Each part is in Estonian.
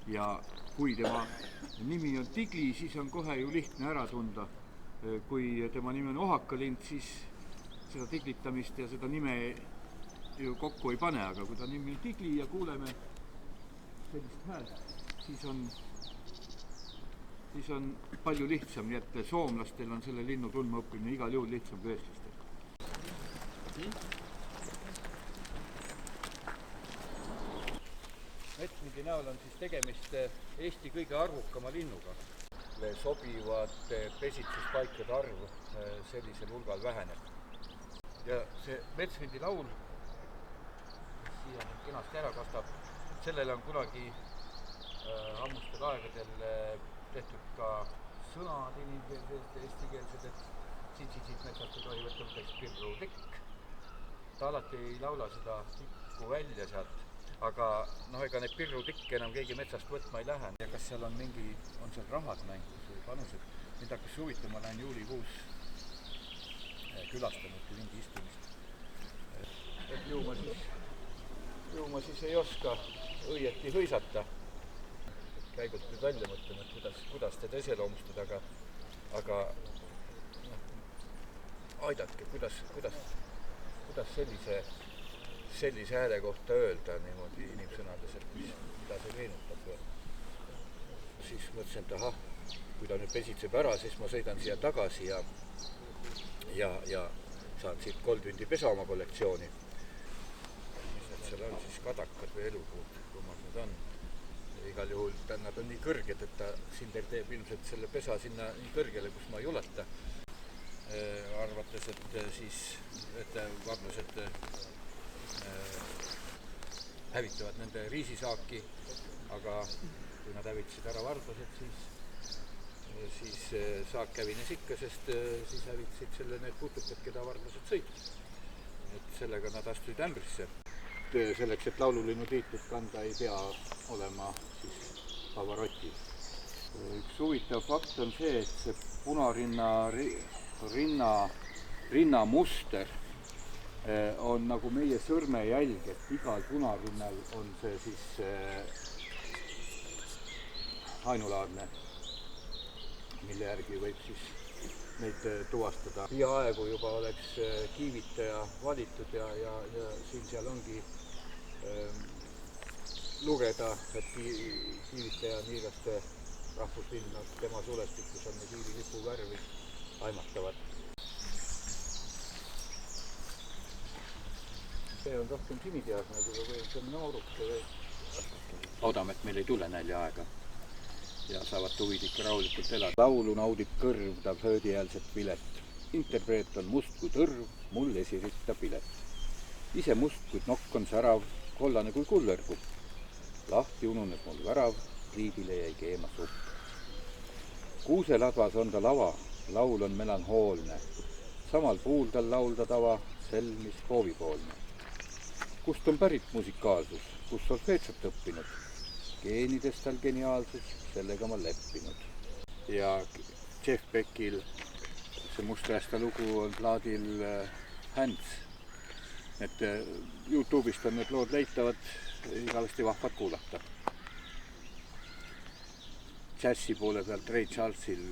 Ja kui tema nimi on Tigli, siis on kohe ju lihtne ära tunda. Kui tema nimi on ohakalind, siis seda tiglitamist ja seda nime ju kokku ei pane, aga kui ta nimi on Tigli ja kuuleme sellist häält, siis on palju lihtsam, nii et soomlastel on selle linnu tundma õppimine igal juhul lihtsam kui eestlastel. Metsvindi näol on siis tegemist Eesti kõige arvukama linnuga. Sobivad pesitsuspaikade arv sellisel hulgal väheneb. Ja see metsvindi laul, siia nüüd kenasti ära kastab, sellele on kunagi ammustel aegadel tehtud ka sõnad inimkeelsed, eestikeelsed, et siit metsast ei tohi võtta mõtteks pirru tikk. Ta alati ei laula seda tikku välja sealt, aga ega need pirru tikke enam keegi metsast võtma ei lähe. Ja kas seal on seal rahad mängus või panused? Mind hakkas huvitama, ma lähen juulikuus külastanudki mingi istumist. Et juuma siis ei oska õieti hõisata. Käigult nüüd välja mõtlema, et kuidas teda iseloomustada, aga aidake, kuidas sellise hääle kohta öelda niimoodi inimsõnades, et mida see meenutab. Siis mõtlesin, et kui ta nüüd pesitseb ära, siis ma sõidan siia tagasi ja saan siit 3 tundi pesa oma kollektsiooni. Seal on siis kadakad või elupuud, kummad need on. Igal juhul nad on nii kõrged, et ta Sinder teeb ilmselt selle pesa sinna nii kõrgele, kus ma ei ulata. Arvates, et varnused hävitavad nende riisisaaki, aga kui nad hävitasid ära vardused, siis saak kävines ikka, sest siis hävitasid selle need putukad, keda vardused sõid. Et sellega nad astusid ämbrisse. Selleks, et laululinnu tiitlit kanda, ei pea olema Pavarotti. Üks huvitav fakt on see, et see punarinna muster on nagu meie sõrmejälg, et igal punarinnal on see siis ainulaadne, mille järgi võib siis neid tuvastada. Peaaegu juba oleks kiivitaja valitud ja seal ongi lugeda, et kiivitaja on hiilaste rahvuslinn, tema sulestikus on need hiililipu värvid aimatavad. See on rohkem siniteadne, kui see on nooruke. Loodame, et meil ei tule näljaaega ja saavad tuvid ikka rahulikult elada. Laulu naudib kõrv, ta föödiäälset vilet. Interpreet on must kui tõrv, mul esiritta pilet. Ise must, kuid nokk on särav, kollane kui kullerkupp. Lahti ununeb mul värav, liidile jäi keema supp. Kuuseladvas on ta lava, laul on melanhoolne. Samal puul tal laulda tava, selmis hoovipoolne. Kust on pärit musikaalsus, kus solfeetsot õppinud? Geenides tal geniaalsus, sellega ma leppinud. Ja Jeff Beckil see Musträsta lugu on plaadil Hands. Et YouTube'ist on need lood leitavad, igavesti vahvad kuulata. Džässi poole pealt Ray Charlesil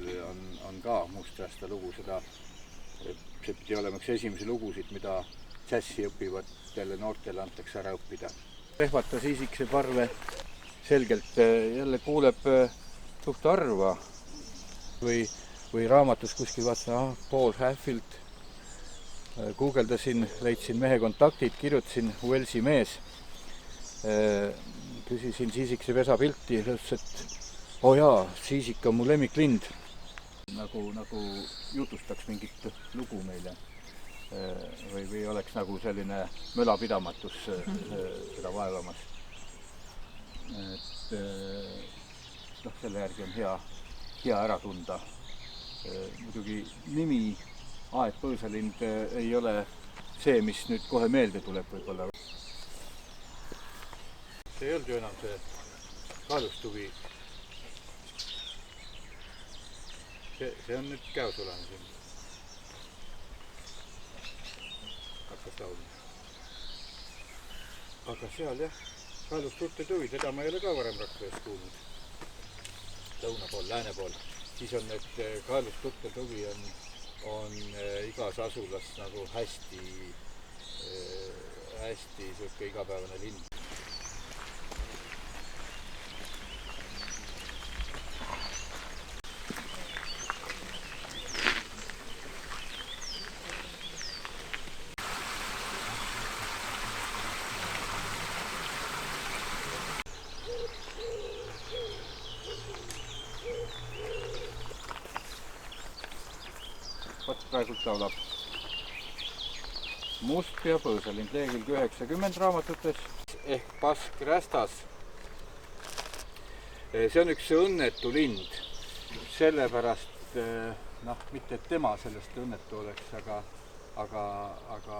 on ka Musträsta lugu, see pidi olema üks esimesi lugusid, mida džässi õppivatele noortele antakse ära õppida. Rehvata siisikse parve selgelt jälle kuuleb suht harva või raamatus kuskil vaatasin, Paul Hatfield, guugeldasin, leidsin mehe kontaktid, kirjutasin Walesi mees, küsisin siisikse pesa pilti ja ütles, et jaa, siisik on mu lemmiklind. Nagu jutustaks mingit lugu meile või oleks nagu selline mölapidamatus seda vaevamas. Selle järgi on hea ära tunda. Muidugi nimi Aet Põõsalind ei ole see, mis nüüd kohe meelde tuleb võib-olla. See ei olnud ju enam see kaalustuvi. See on nüüd käosulane siin. Hakkas laulma. Aga seal jah, Kaelusturteltuvi, teda ma ei ole ka varem Rakveres kuulnud. Lõuna pool, lääne pool. Siis on need kaelusturteltuvi on igas asulas nagu hästi selline igapäevane lind. Praegult laulab Mustpea põõsalind, lehekülg 90 raamatutes ehk Bask-Rästas. See on üks õnnetu lind, sellepärast, mitte et tema sellest õnnetu oleks, aga